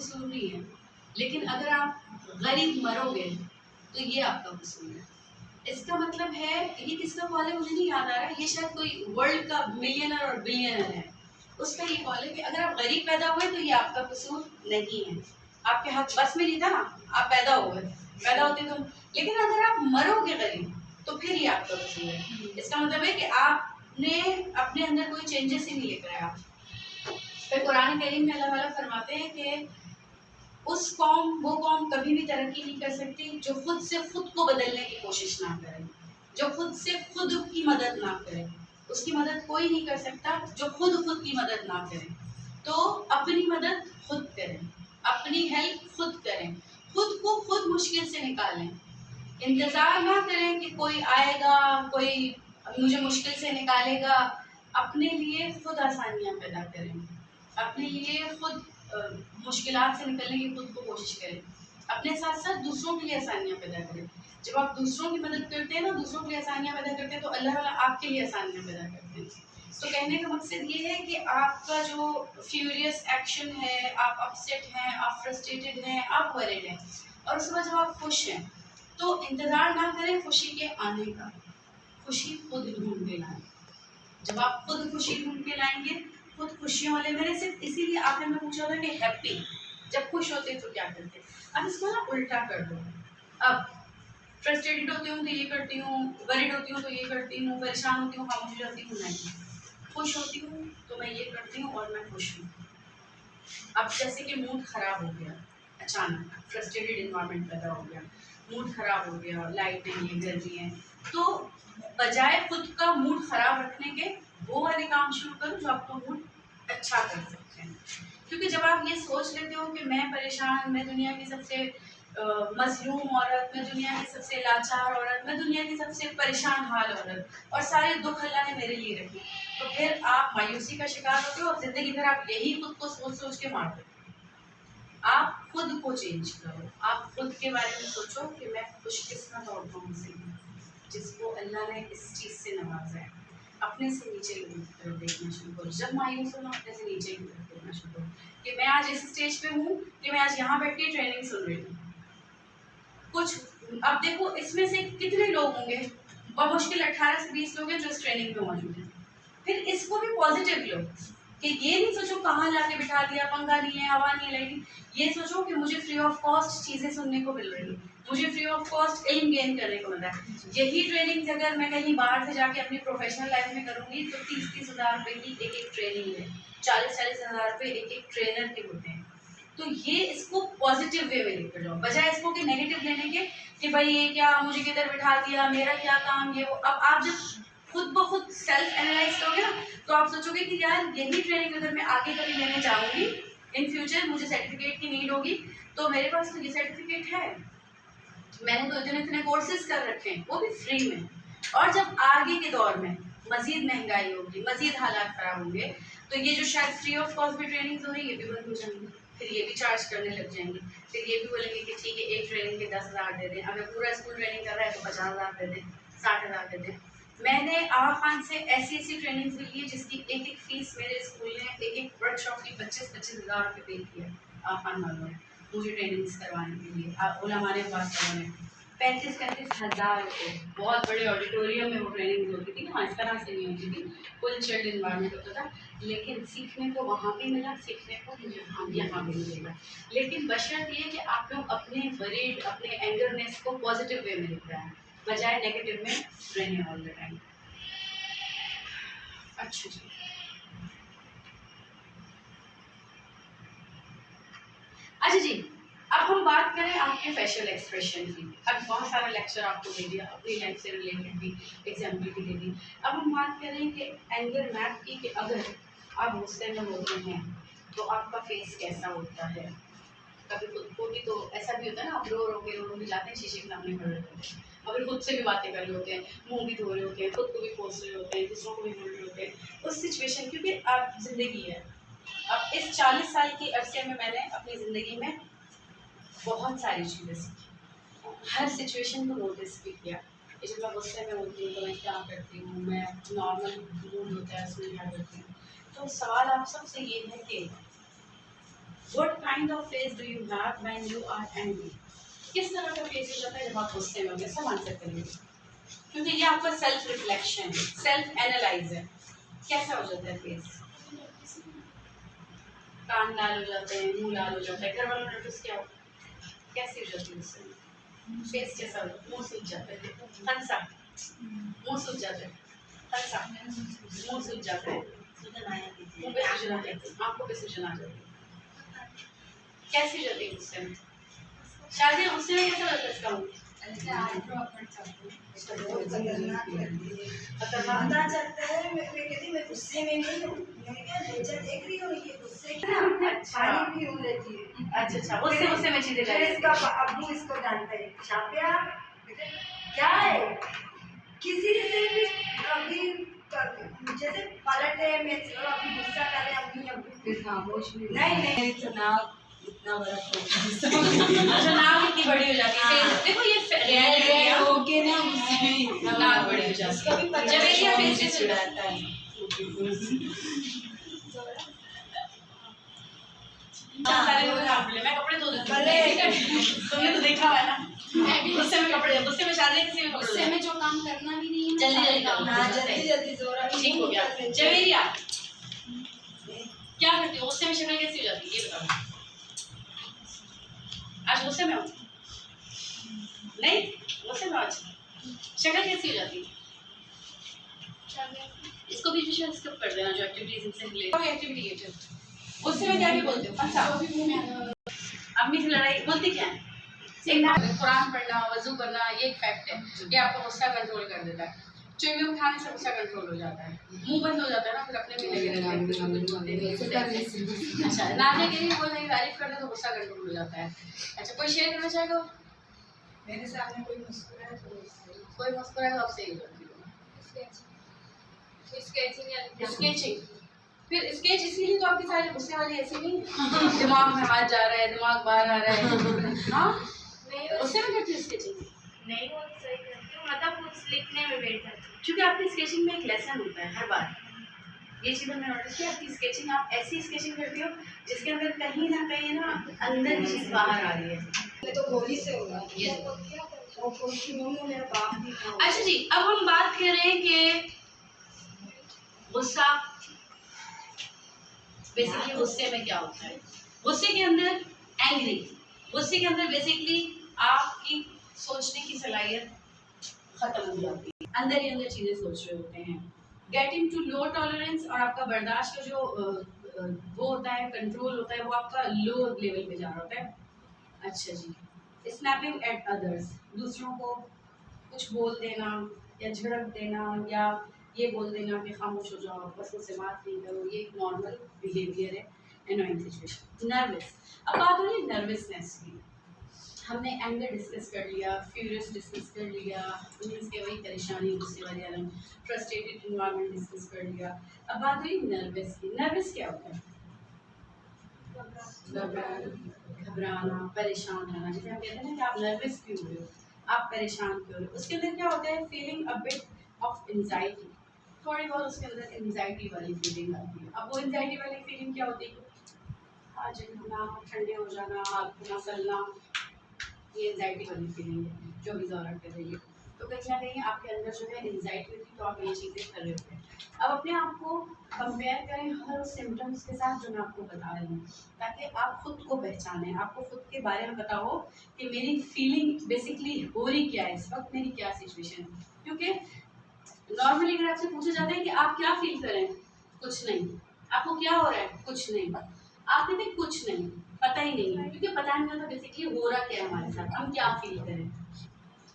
कसूर नहीं है, लेकिन अगर आप गरीब मरोगे तो ये आपका कसूर है। इसका मतलब है, ये किसका कॉल है मुझे नहीं याद आ रहा, ये शायद कोई वर्ल्ड का मिलियनर और बिलियनर है, उसका ये कॉल है कि अगर आप गरीब पैदा हुए तो ये आपका कसूर नहीं है, आपके हाथ बस में नहीं था ना, आप पैदा हो गए, पैदा होते तो, लेकिन अगर आप मरोगे गरीब तो फिर ये आपका कसूर है। इसका मतलब है कि आपने अपने अंदर कोई चेंजेस ही नहीं लेकर आया। फिर कुरान करीम में अल्लाह ताला फरमाते हैं कि वो कौम कभी भी तरक्की नहीं कर सकती जो खुद से खुद को बदलने की कोशिश ना करे, जो खुद से खुद की मदद ना करे। उसकी मदद कोई नहीं कर सकता जो खुद की मदद ना करे। तो अपनी मदद खुद करें, अपनी हेल्प खुद करें, खुद को खुद मुश्किल से निकालें। इंतज़ार ना करें कि कोई आएगा, कोई मुझे मुश्किल से निकालेगा। अपने लिए खुद आसानियाँ पैदा करें, अपने लिए खुद मुश्किलात से निकलने की खुद को कोशिश करें, अपने साथ साथ दूसरों के लिए आसानियाँ पैदा करें। जब आप दूसरों की मदद करते हैं ना, दूसरों के लिए आसानियाँ पैदा करते हैं, तो अल्लाह ताला आपके लिए आसानियाँ पैदा करते हैं। तो कहने का मकसद ये है कि आपका जो फ्यूरियस एक्शन है, आप अपसेट हैं, आप फ्रस्ट्रेटेड हैं, आप वरीड हैं, और उसके बाद जब आप खुश हैं तो इंतज़ार ना करें खुशी के आने का, खुशी खुद ढूंढ के लाएं। जब आप खुद खुशी ढूंढ के लाएंगे, खुद खुशियों वाले, मैंने सिर्फ इसीलिए आपने में पूछा था कि हैप्पी जब खुश होते तो क्या करते। अब इसको ना उल्टा कर दो। अब फ्रस्ट्रेटेड होती हूँ तो ये करती हूँ, वरीड होती हूँ तो ये करती हूँ, परेशान होती हूँ, खामोश हो जाती हूँ, नहीं, खुश होती हूँ तो मैं ये करती हूँ और मैं खुश हूँ। अब जैसे कि मूड खराब हो गया, अचानक फ्रस्ट्रेटेड इन्वायरमेंट पैदा हो गया, मूड खराब हो गया, लाइट नहीं है, गर्मी है, तो बजाय खुद का मूड खराब रखने के वो वाले काम शुरू करो जो आपका मूड अच्छा कर सकते हैं। क्योंकि जब आप ये सोच लेते हो कि मैं परेशान, मैं दुनिया की सबसे मजलूम औरत, मैं दुनिया की सबसे लाचार औरत, मैं दुनिया की सबसे परेशान हाल औरत, और सारे दुख अल्लाह ने मेरे लिए रखे, तो फिर आप मायूसी का शिकार होते हो और जिंदगी भर आप यही खुद को सोच सोच के मारते हो। आप खुद को चेंज करो, आप खुद के बारे में सोचो कि मैं खुशकिस्मत और कौन सी हूँ जिसको अल्लाह ने इस चीज़ से नवाजा है। अपने से नीचे की तरफ देखना शुरू करो। जब मायूस हो ना, अपने से नीचे की तरफ देखना शुरू करो कि मैं आज इस स्टेज पे हूँ कि मैं आज यहाँ बैठ के ट्रेनिंग सुन रही हूँ। कुछ अब देखो इसमें से कितने लोग होंगे, बमुश्किल 18 से 20 लोग हैं जो इस ट्रेनिंग में मौजूद हैं। फिर इसको भी पॉजिटिव लो कि ये नहीं सोचो कहाँ लाके बिठा दिया, पंखा नहीं है, हवा नहीं है, लाइटिंग, ये सोचो कि मुझे फ्री ऑफ कॉस्ट चीज़ें सुनने को मिल रही है, मुझे फ्री ऑफ कॉस्ट इल्म गेन करने को मिल रहा है। यही ट्रेनिंग अगर मैं कहीं बाहर से जाके अपनी प्रोफेशनल लाइफ में करूँगी तो 30-30 हज़ार रुपये की एक ट्रेनिंग है, 40-40 हज़ार रुपये एक ट्रेनर के होते हैं। तो ये इसको पॉजिटिव वे में लेकर जाओ, बजाय इसको कि नेगेटिव लेने के कि भाई ये क्या, मुझे किधर बिठा दिया, मेरा क्या काम, ये वो। अब आप जब खुद ब खुद सेल्फ एनालाइज करोगे ना, तो आप सोचोगे कि यार यही ट्रेनिंग अगर मैं आगे कभी लेने जाऊंगी, इन फ्यूचर मुझे सर्टिफिकेट की नीड होगी, तो मेरे पास तो ये सर्टिफिकेट है, मैंने तो इतने इतने कोर्सेज कर रखे हैं, वो भी फ्री में। और जब आगे के दौर में मजीद महंगाई होगी, मजीद हालात खराब होंगे, तो ये जो शायद फ्री ऑफ कॉस्ट भी ट्रेनिंग हो रही है ये भी बंद हो जाएंगी, फिर ये भी चार्ज करने लग जाएंगे, फिर ये भी बोलेंगे कि ठीक है एक ट्रेनिंग के 10,000 दे दें, अगर पूरा स्कूल ट्रेनिंग कर रहा है तो 50,000 दे दें, 60,000 दे दें। मैंने आवा खान से ऐसी ट्रेनिंग ली है जिसकी एक फीस मेरे स्कूल ने एक वर्कशॉप की 25-25 हज़ार रुपये पे किया आवा खान वालों ने मुझे ट्रेनिंग्स करवाने के लिए, उलमा ने पास करवाने 35-35 हज़ार रुपये। बहुत बड़े ऑडिटोरियम में वो ट्रेनिंग होती थी, हाँ इस तरह से नहीं होती थी, फुल चिल्ड इन्वायरमेंट होता था, लेकिन सीखने को वहाँ भी मिला, सीखने को यहाँ भी मिलेगा। लेकिन बशर्त ये कि आप लोग अपने वरीड, अपने एंगरनेस को पॉजिटिव वे में लेकर आएँ, बजाय नेगेटिव में रहने ऑल द टाइम। अच्छा जी, अच्छा जी, अब हम बात करें आपके फेशियल एक्सप्रेशन की। अब बहुत सारा लेक्चर आपको दे दिया, अपनी लाइफ से रिलेटेड भी एग्जाम्पल भी दे दी। अब हम बात करें कि एंगर मैप की, कि अगर आप गुस्से में होते हैं तो आपका फेस कैसा होता है। कभी खुद को भी तो ऐसा भी होता है ना, आप रो के जाते हैं, शीशे के सामने खड़े होते हैं, अगर खुद से भी बातें कर रहे होते हैं, मुंह भी धो रहे होते हैं, खुद को भी पोस रहे होते हैं, दूसरों को भी बोल रहे होते हैं, उस सिचुएशन, क्योंकि आप जिंदगी है। अब इस 40 साल की अरसे में मैंने अपनी ज़िंदगी में बहुत सारी चीज़ें सीखी, हर सिचुएशन को नोटिस भी किया कि जब मैं गुस्से में होती हूँ तो मैं क्या करती हूँ, मैं नॉर्मल मूड होता है उसमें क्या करती हूँ। तो सवाल आप सबसे ये है कि What kind of face do you have when you are angry? किस तरह का फेस हो जाता है जब आप गुस्से में होते हैं? सब आंसर करेंगे, क्योंकि ये आपका सेल्फ रिफ्लेक्शन है, सेल्फ एनालाइज है। कैसा हो जाता है फेस? कान लाल हो जाते हैं, मुंह लाल हो जाता है। घर वालों ने नोटिस किया हो कैसी हो जाती है गुस्से में? फेस कैसा हो जाता है? मुंह सूज जाता है, हंसा, मुंह सूज जाता है, हंसा, मुंह सूज जाता है, मुंह पे सूजन आ जाती है, आंखों पे सूजन आ जाती है। कैसी हो जाती है गुस्से में? शादी गुस्से में कैसा लगता है इसका मुंह? पता चलता है मैं कहती मैं गुस्से में नहीं हूँ, मैं क्या नेचर देख रही हूँ, ये गुस्से की ना पानी भी हो लेती है। अच्छा, गुस्से में चीजें फिर इसका अब्बू इसको जानते हैं, शापिया क्या है, किसी से भी कभी जैसे पलटे में अभी गुस्सा करे अपनी अब्बू खामोश नहीं तनाव इतना बड़ा अच्छा, नाक इतनी बड़ी हो जाती है। देखो ये रियलिटी है ओके ना, उसमें नाक बड़ी हो जाती है जब ये फेस से चिढ़ाता है। मैं कपड़े धो देती हूँ, तुमने तो देखा है ना, गुस्से में कपड़े, गुस्से में शादी किसी में गुस्से में जो काम करना भी नहीं है, जल्दी काम, जल्दी जोरा ठीक हो गया। जवेरिया क्या करती हो गुस्से में? शक्ल कैसी हो जाती है ये बताओ। आज गुस्से में हो? नहीं गुस्से में आज शक्ल कैसी हो जाती है? इसको बीच बीच में स्किप कर देना, जो एक्टिविटीज इनसे रिलेटेड एक्टिविटी है। गुस्से में क्या भी बोलते हो? अच्छा, अम्मी से लड़ाई बोलती क्या है? कुरान पढ़ना, वजू करना, ये एक फैक्ट है, ये आपका गुस्सा कंट्रोल कर देता है। च्युइंगम खाने से गुस्सा कंट्रोल हो जाता है, मुंह बंद हो जाता है ना, फिर अपने भी लगे रहते हैं। अच्छा, नाचे के लिए बोलने की तारीफ करते तो गुस्सा कंट्रोल हो जाता है। अच्छा, कोई शेयर करना चाहेगा? मेरे सामने कोई मुस्कुराए तो कोई मुस्कुराए तो आप सही करती हो। स्केचिंग, फिर स्केच इसीलिए तो आपकी सारी गुस्से वाली ऐसी नहीं, दिमाग में हाथ जा रहा है, दिमाग बाहर आ रहा है। हाँ, गुस्से में करती है स्केचिंग? नहीं वो सही करती हूँ, मतलब कुछ लिखने में बैठ जाती हूँ, क्योंकि आपकी स्केचिंग में एक लेसन होता है हर बार। ये चीज़ मैंने नोटिस किया, आपकी स्केचिंग आप ऐसी स्केचिंग करती हो जिसके अंदर कहीं ना अंदर की चीज़ बाहर आ रही है। मैं तो गोली से होगा ये वो कोई मोमो मेरा बाप भी था। अच्छा जी, अब हम बात कर रहे हैं कि गुस्सा बेसिकली गुस्से में क्या होता है। गुस्से के अंदर एंग्री, गुस्से के अंदर बेसिकली आपकी सोचने की सलाहियत खत्म हो जाती है, अंदर ही अंदर चीजें सोच रहे होते हैं। गेटिंग टू लो टॉलरेंस, और आपका बर्दाश्त का जो वो होता है, कंट्रोल होता है, वो आपका लो लेवल पे जा रहा होता है। अच्छा जी, स्नैपिंग एट अदर्स, दूसरों को कुछ बोल देना या झड़क देना या ये बोल देना कि खामोश हो जाओ, बस मुझसे बात नहीं करो, ये एक नॉर्मल बिहेवियर है। Annoying situation. नर्वस, अब बात हो रही है नर्वसनेस की। हमने एंगर डिस्कस कर लिया, फ्यूरियस डिस्कस कर लिया, मीन्स के वही परेशानी गुस्से वाली आलम, फ्रस्ट्रेटेड इन्वायरमेंट डिस्कस कर लिया। अब बात हुई नर्वस की। नर्वस क्या होता है? घबराना, परेशान होना। जैसे हम कहते हैं ना कि आप नर्वस क्यों हो रहे हो, आप परेशान क्यों हो रहे हो, उसके अंदर क्या होता है? Feeling a bit of anxiety, थोड़ी बहुत उसके अंदर एंजाइटी वाली फीलिंग आती है। अब वो एंजाइटी वाली फीलिंग क्या होती है? आज ना ठंडे हो जाना, हाथ ना चलना, ये एंजाइटी वाली फीलिंग है जो अभी ज़ोरा कर रही है। तो कहीं ना कहीं आपके अंदर जो है एंजाइटी होती है, तो आप ये चीज़ें कर रहे होते हैं। अब अपने आप को कंपेयर करें हर उस सिम्टम्स के साथ जो मैं आपको बता रही हूँ, ताकि आप खुद को पहचानें, आपको खुद के बारे में पता हो कि मेरी फीलिंग बेसिकली हो रही क्या है इस वक्त, मेरी क्या सिचुएशन है। क्योंकि नॉर्मली अगर आपसे पूछा जाता है कि आप क्या फील करें, कुछ नहीं। आपको क्या हो रहा है, कुछ नहीं। आप कहते हैं कुछ नहीं, पता ही नहीं है, क्योंकि पता नहीं होता बेसिकली हो रहा क्या है हमारे साथ, हम क्या फील करें।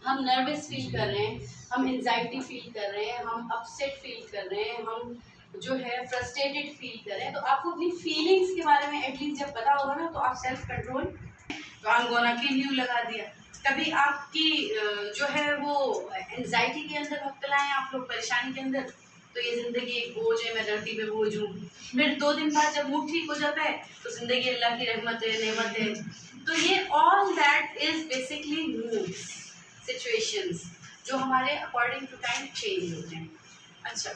हम नर्वस फील कर रहे हैं, हम एंजाइटी फील कर रहे हैं, हम अपसेट फील कर रहे हैं, हम जो है फ्रस्ट्रेटेड फील कर रहे हैं। तो आपको अपनी फीलिंग्स के बारे में एटलीस्ट जब पता होगा ना, तो आप सेल्फ कंट्रोल, तो हम गोना की न्यू लगा दिया। कभी आपकी जो है वो एंजाइटी के अंदर मुब्तला है आप लोग, परेशानी के अंदर, तो ये ज़िंदगी एक बोझ है, मैं धरती पे बोझ हूँ। फिर 2 दिन बाद जब मूड ठीक हो जाता है तो ज़िंदगी अल्लाह की रहमत है, नेमत है। तो ये all that is basically moods, situations जो हमारे अकॉर्डिंग टू टाइम चेंज होते हैं। अच्छा,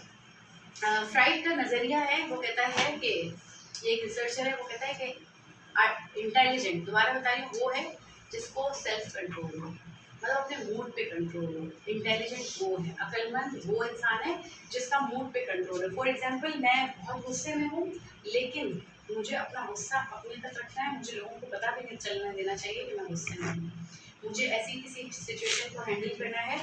फ्राइड का नज़रिया है, वो कहता है कि ये एक रिसर्चर है, वो कहता है कि इंटेलिजेंट दोबारा बता रही हूँ वो है जिसको सेल्फ कंट्रोल हो, मतलब अपने मूड पे कंट्रोल हो। इंटेलिजेंट वो है, अक्लमंद वो इंसान है जिसका मूड पे कंट्रोल है। फॉर एग्जाम्पल मैं बहुत गुस्से में हूँ, लेकिन मुझे अपना गुस्सा अपने तक रखना है, मुझे लोगों को पता भी नहीं चलना देना चाहिए कि मैं गुस्से में हूँ। मुझे ऐसी किसी सिचुएशन को हैंडल करना है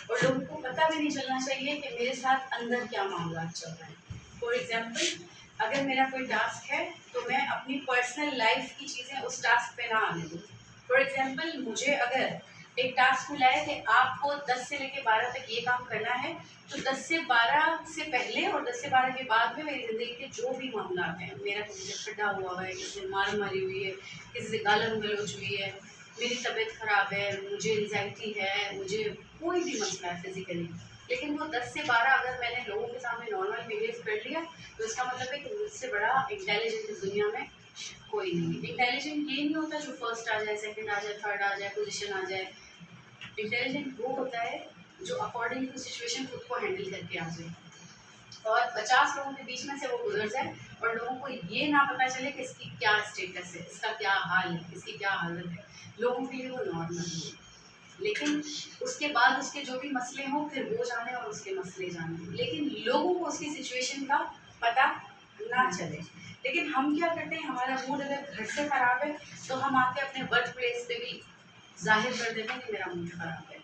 और लोगों को पता भी नहीं चलना चाहिए कि मेरे साथ अंदर क्या मामला चल रहा है। फॉर एग्जाम्पल अगर मेरा कोई टास्क है तो मैं अपनी पर्सनल लाइफ की चीज़ें उस टास्क पे ना आने दूँ। फॉर एग्जाम्पल मुझे अगर एक टास्क मिला है कि आपको 10 से लेकर 12 तक ये काम करना है, तो 10 से 12 से पहले और 10 से 12 के बाद में मेरी ज़िंदगी के जो भी मामला हैं, मेरा किसी से खड्डा हुआ है, किसी से मार मारी हुई है, किसी से गालन गलौज हुई है, मेरी तबीयत ख़राब है, मुझे एंजाइटी है, मुझे कोई भी मसला है फिजिकली, लेकिन वो 10 से 12 अगर मैंने लोगों के सामने नॉर्मल बिहेव कर लिया तो इसका मतलब है कि मुझसे बड़ा इंटेलिजेंट इस दुनिया में कोई नहीं। इंटेलिजेंट ये नहीं होता जो फर्स्ट आ जाए, सेकंड आ जाए, थर्ड आ जाए, पोजीशन आ जाए। इंटेलिजेंट वो होता है जो अकॉर्डिंग टू सिचुएशन खुद को हैंडल करके आ जाए और 50 लोगों के बीच में से वो गुजर जाए और लोगों को ये ना पता चले कि इसकी क्या स्टेटस है, इसका क्या हाल है, इसकी क्या हालत है। लोगों के लिए वो नॉर्मल है, लेकिन उसके बाद उसके जो भी मसले हों फिर वो जाने और उसके मसले जाने, लेकिन लोगों को उसकी सिचुएशन का पता ना चले। लेकिन हम क्या करते हैं, हमारा मूड अगर घर से ख़राब है तो हम आके अपने वर्क प्लेस पे भी जाहिर कर देते हैं कि मेरा मूड ख़राब है,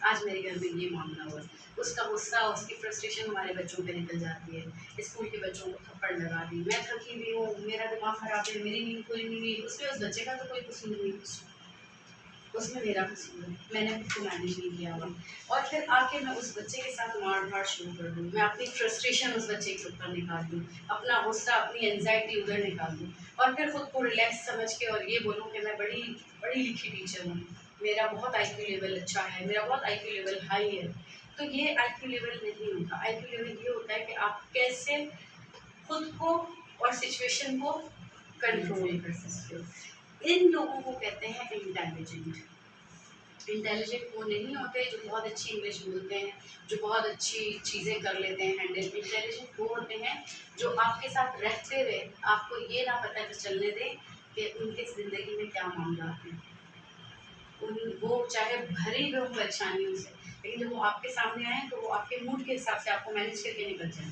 आज मेरे घर में ये मामला हुआ। उसका गुस्सा, उसकी फ्रस्ट्रेशन हमारे बच्चों पे निकल जाती है, स्कूल के बच्चों को थप्पड़ लगा दी, मैं थकी हुई हूँ, मेरा दिमाग ख़राब है, मेरी नींद पूरी नहीं हुई, उसमें उस बच्चे का तो कोई कसूर नहीं, उसमें मेरा कसूर है, मैंने खुद को मैनेज नहीं किया हुआ। और फिर आके मैं उस बच्चे के साथ मार धाड़ शुरू कर दूँ, मैं अपनी फ्रस्ट्रेशन उस बच्चे के ऊपर निकाल दूँ, अपना गुस्सा, अपनी एंजाइटी उधर निकाल दूँ और फिर खुद को रिलैक्स समझ के और ये बोलूँ कि मैं बड़ी पढ़ी लिखी टीचर हूँ, मेरा बहुत IQ लेवल अच्छा है, मेरा बहुत IQ लेवल हाई है। तो ये IQ लेवल नहीं होता। IQ लेवल ये होता है कि आप कैसे खुद को और सिचुएशन को कंट्रोल कर सकते हो। इन लोगों को कहते हैं इंटेलिजेंट। इंटेलिजेंट वो नहीं होते जो बहुत अच्छी इंग्लिश बोलते हैं, जो बहुत अच्छी चीज़ें कर लेते हैं हैंडल। इंटेलिजेंट वो होते हैं जो आपके साथ रहते हुए आपको ये ना पता चलने दें कि उनकी ज़िंदगी में क्या मामला है। वो चाहे भरे हुए हों परेशानियों से, लेकिन जब वो आपके सामने आए तो वो आपके मूड के हिसाब से आपको मैनेज करके निकल जाए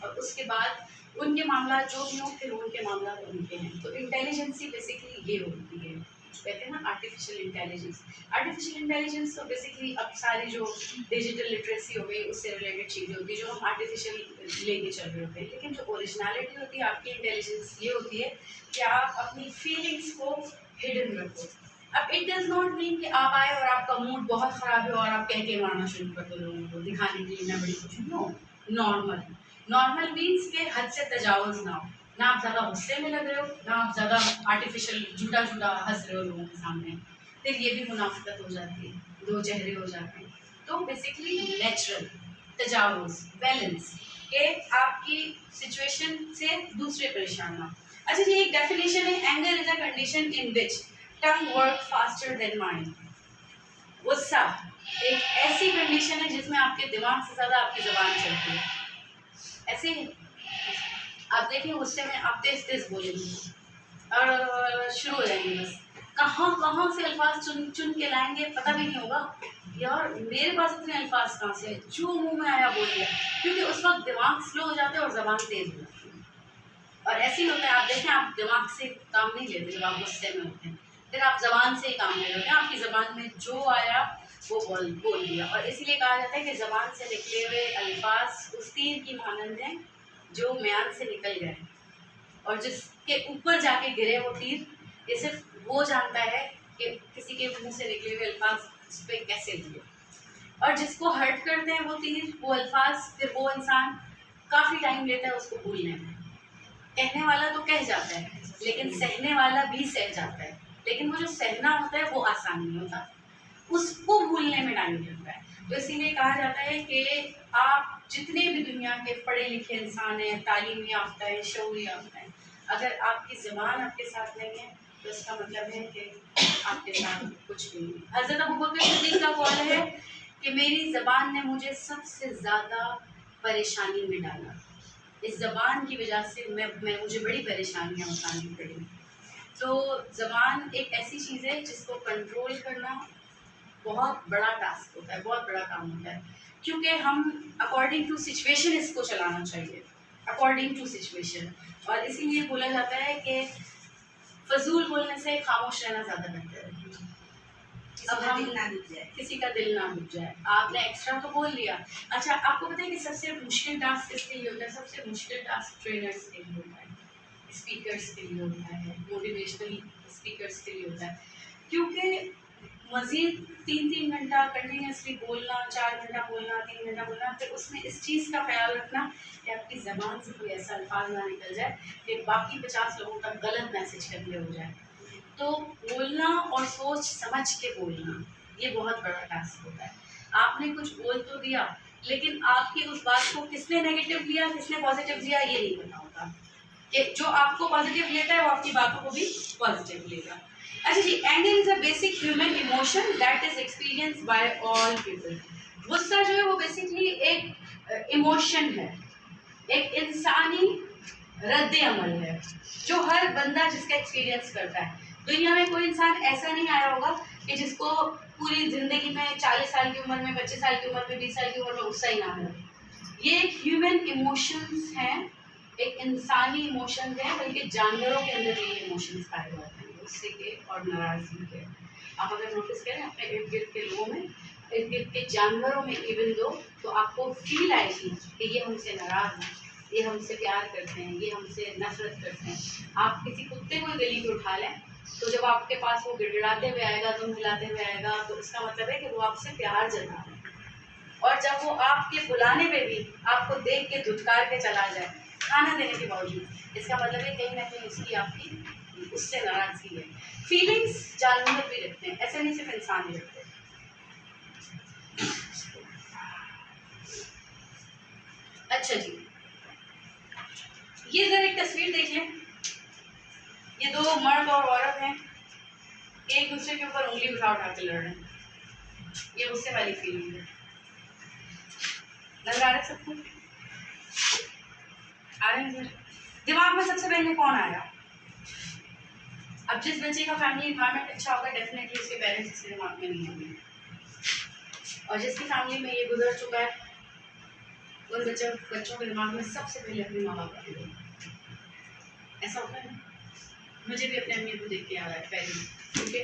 और उसके बाद उनके मामला जो भी हों फिर उनके मामला उनके हैं। तो इंटेलिजेंसी बेसिकली ये होती है, कहते हैं ना आर्टिफिशियल इंटेलिजेंस। आर्टिफिशियल इंटेलिजेंस तो बेसिकली अब सारी जो डिजिटल लिटरेसी हो गई उससे रिलेटेड चीज़ें होती है जो हम आर्टिफिशियल लेके चल रहे होते हैं, लेकिन जो ओरिजिनलिटी होती है आपकी इंटेलिजेंस ये होती है कि आप अपनी फीलिंग्स को हिडन रखो। अब इट डज नॉट मीन कि आप आए और आपका मूड बहुत ख़राब है और आप कह के मारना शुरू कर दो लोगों को दिखाने के लिए मैं बड़ी खुश हूँ। No, normal. नॉर्मल मीन्स के हद से तजावज़ ना हो, ना आप ज़्यादा गुस्से में लग रहे हो, ना आप ज़्यादा आर्टिफिशियल झूठा झूठा हंस रहे हो लोगों के सामने, फिर ये भी मुनाफिकत हो जाती है, दो चेहरे हो जाते हैं। तो बेसिकली नेचुरल तजावुज़, बैलेंस के आपकी सिचुएशन से दूसरे परेशान ना। अच्छा जी, एक डेफिनेशन है, anger is a condition in which tongue work faster than mind. गुस्सा एक ऐसी कंडीशन है जिसमें आपके दिमाग से ज़्यादा आपकी ज़बान चलती है। ऐसे ही आप देखिए गुस्से में आप तेज तेज बोलेंगे और शुरू हो जाएंगे, बस कहाँ कहाँ से अल्फाज चुन चुन के लाएंगे पता भी नहीं होगा, यार मेरे पास इतने अल्फाज कहाँ से, जो मुंह में आया बोल दिया, क्योंकि उस वक्त दिमाग स्लो हो जाता है और ज़बान तेज हो जाती है। और ऐसे ही होता है, आप देखें आप दिमाग से काम नहीं लेते जब आप गुस्से में होते हैं, फिर आप ज़बान से ही काम ले रहे होते हैं, आपकी ज़बान में जो आया वो बोल दिया। और इसीलिए कहा जाता है कि ज़बान से निकले हुए अल्फाज उस तीर की मानंद हैं जो म्यान से निकल गए और जिसके ऊपर जाके गिरे वो तीर, ये सिर्फ वो जानता है कि किसी के मुंह से निकले हुए अल्फाज उस पर कैसे दिए। और जिसको हर्ट करते हैं वो तीर, वो अल्फाज, फिर वो इंसान काफ़ी टाइम लेता है उसको भूलने में। कहने वाला तो कह जाता है लेकिन सहने वाला भी सह जाता है, लेकिन वो जो सहना होता है वो आसान नहीं होता, उसको भूलने में टाइम लगता है। तो इसीलिए कहा जाता है कि आप जितने भी दुनिया के पढ़े लिखे इंसान हैं, तालीम याफ्ता हैं, शऊर याफ्ता हैं, अगर आपकी ज़बान आपके साथ नहीं है तो इसका मतलब है कि आपके साथ कुछ भी नहीं। हज़रत अबू बकर सिद्दीक़ का कौल है कि मेरी ज़बान ने मुझे सबसे ज़्यादा परेशानी में डाला, इस ज़बान की वजह से मुझे बड़ी परेशानियाँ उठानी पड़ी। तो ज़बान एक ऐसी चीज़ है जिसको कंट्रोल करना बहुत बड़ा टास्क होता है, बहुत बड़ा काम होता है, क्योंकि हम अकॉर्डिंग टू सिचुएशन इसको चलाना चाहिए, अकॉर्डिंग टू सिचुएशन। और इसीलिए बोला जाता है कि फजूल बोलने से खामोश रहना ज़्यादा बेहतर है। अब हम किसी का दिल ना दुख जाए, आपने एक्स्ट्रा तो बोल लिया। अच्छा, आपको पता है कि सबसे मुश्किल टास्क किसके लिए होता है? सबसे मुश्किल टास्क ट्रेनर्स के लिए होता है, स्पीकर्स के लिए होता है, मोटिवेशनल स्पीकर्स के लिए होता है, क्योंकि मज़ीद 3-3 घंटा कंटिन्यूसली बोलना, 4 घंटा बोलना, 3 घंटा बोलना, फिर उसमें इस चीज़ का ख्याल रखना कि आपकी ज़बान से कोई ऐसा अल्फाज ना निकल जाए कि बाकी 50 लोगों तक गलत मैसेज कन्वे हो जाए। तो बोलना और सोच समझ के बोलना, ये बहुत बड़ा टास्क होता है। आपने कुछ बोल तो दिया, लेकिन आपकी उस बात को किसने नेगेटिव लिया, किसने पॉजिटिव लिया, ये नहीं पता होता। कि जो आपको पॉजिटिव लेता है वो आपकी बातों को भी पॉजिटिव लेगा। अच्छा जी, anger is a basic human emotion that is experienced by all people. गुस्सा जो है वो बेसिकली एक इमोशन है, एक इंसानी रद्द अमल है जो हर बंदा जिसका एक्सपीरियंस करता है। दुनिया में कोई इंसान ऐसा नहीं आया होगा कि जिसको पूरी ज़िंदगी में 40 साल की उम्र में, 25 साल की उम्र में, 20 साल की उम्र में गुस्सा ही ना हो। ये एक ह्यूमन इमोशंस हैं, एक इंसानी इमोशन है, बल्कि जानवरों के अंदर ये इमोशंस पाए जाते हैं, गुस्से के और नाराज़गी के। आप अगर नोटिस करें अपने इर्द गिर्द के लोगों में, इर्द गिर्द के जानवरों में इवन दो, तो आपको फील आएगी कि ये हमसे नाराज़ हैं, ये हमसे प्यार करते हैं, ये हमसे नफरत करते हैं। आप किसी कुत्ते को गली पे उठा लें, तो जब आपके पास वो गिड़गिड़ाते हुए आएगा, दुम हिलाते हुए आएगा, तो इसका मतलब है कि वो आपसे प्यार जता रहा है। और जब वो आपके बुलाने पे भी आपको देख के धुतकार के चला जाए खाना देने के बावजूद, इसका मतलब है कहीं ना कहीं उसकी आपकी उससे नाराज़गी है। फीलिंग्स जानवर भी रखते हैं, ऐसे नहीं सिर्फ इंसान ही रखते हैं। अच्छा जी, ये जरा एक तस्वीर देख लें। ये दो मर्द और औरत हैं, एक दूसरे के ऊपर उंगली उठा उठा के लड़ रहे हैं। ये गुस्से वाली फीलिंग है। नजर आ रहा है सबको? आ रहे हैं? दिमाग में सबसे पहले कौन आया? अब जिस बच्चे का फैमिली इन्वायरमेंट अच्छा होगा, डेफिनेटली उसके पेरेंट्स इसके दिमाग में नहीं होंगे, और जिसकी फैमिली में ये गुजर चुका है, उन बच्चों के दिमाग में सबसे पहले अपने माँ बाप आते हैं। ऐसा होता है ना? मुझे भी अपने अम्मी को देख के आ रहा है पहले, क्योंकि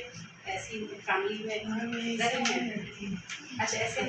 ऐसी फैमिली में रहे हैं। अच्छा, ऐसे